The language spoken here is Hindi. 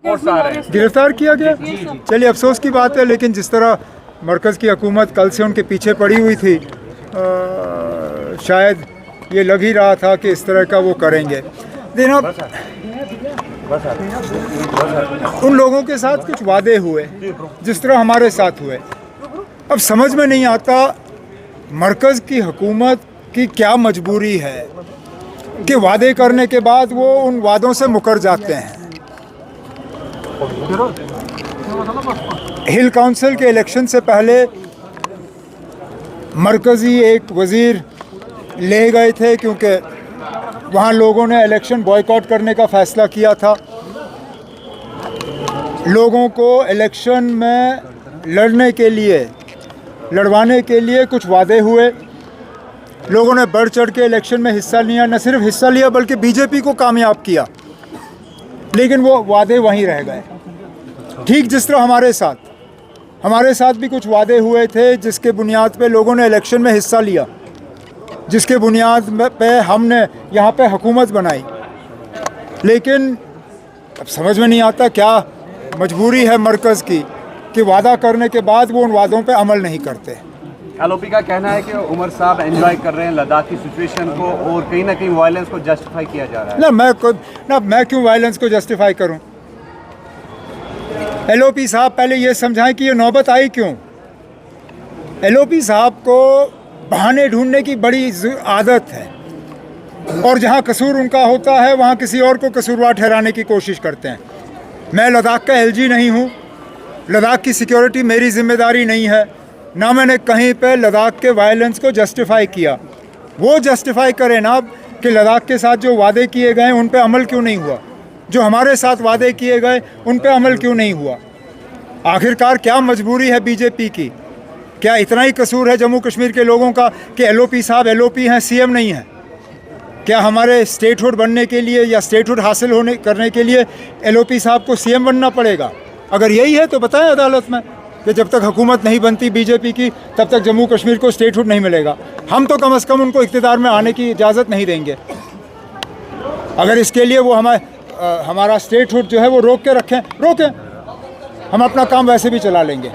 गिरफ्तार किया गया। चलिए अफसोस की बात है, लेकिन जिस तरह मरकज़ की हुकूमत कल से उनके पीछे पड़ी हुई थी, शायद ये लग ही रहा था कि इस तरह का वो करेंगे। देना उन लोगों के साथ कुछ वादे हुए जिस तरह हमारे साथ हुए। अब समझ में नहीं आता मरकज़ की हुकूमत की क्या मजबूरी है कि वादे करने के बाद वो उन वादों से मुकर जाते हैं। हिल काउंसिल के इलेक्शन से पहले मरकज़ी एक वज़ीर ले गए थे क्योंकि वहाँ लोगों ने इलेक्शन बॉयकॉट करने का फ़ैसला किया था। लोगों को इलेक्शन में लड़वाने के लिए कुछ वादे हुए। लोगों ने बढ़ चढ़ के इलेक्शन में हिस्सा लिया, न सिर्फ हिस्सा लिया बल्कि बीजेपी को कामयाब किया, लेकिन वो वादे वहीं रह गए। ठीक जिस तरह हमारे साथ भी कुछ वादे हुए थे जिसके बुनियाद पे लोगों ने इलेक्शन में हिस्सा लिया, जिसके बुनियाद पे हमने यहाँ पे हुकूमत बनाई। लेकिन अब समझ में नहीं आता क्या मजबूरी है मरकज़ की कि वादा करने के बाद वो उन वादों पे अमल नहीं करते। एलओपी का कहना है कि उमर साहब एंजॉय कर रहे हैं लद्दाख की सिचुएशन को और कहीं ना कहीं वायलेंस को जस्टिफाई किया जा रहा है। मैं क्यों वायलेंस को जस्टिफाई करूं? एलओपी साहब पहले ये समझाएं कि ये नौबत आई क्यों। एलओपी साहब को बहाने ढूंढने की बड़ी आदत है और जहां कसूर उनका होता है वहां किसी और को कसूरवार ठहराने की कोशिश करते हैं। मैं लद्दाख का एलजी नहीं हूं, लद्दाख की सिक्योरिटी मेरी जिम्मेदारी नहीं है, ना मैंने कहीं पे लद्दाख के वायलेंस को जस्टिफाई किया। वो जस्टिफाई करें ना कि लद्दाख के साथ जो वादे किए गए उन पे अमल क्यों नहीं हुआ, जो हमारे साथ वादे किए गए उन पे अमल क्यों नहीं हुआ। आखिरकार क्या मजबूरी है बीजेपी की? क्या इतना ही कसूर है जम्मू कश्मीर के लोगों का कि एलओपी साहब एलओपी हैं, सीएम नहीं हैं? क्या हमारे स्टेटहुड बनने के लिए या स्टेटहुड हासिल करने के लिए एलओपी साहब को सीएम बनना पड़ेगा? अगर यही है तो बताएं अदालत में कि जब तक हुकूमत नहीं बनती बीजेपी की तब तक जम्मू कश्मीर को स्टेटहुड नहीं मिलेगा। हम तो कम से कम उनको इख्तियार में आने की इजाज़त नहीं देंगे। अगर इसके लिए वो हमारा स्टेटहुड जो है वो रोक के रखें, हम अपना काम वैसे भी चला लेंगे।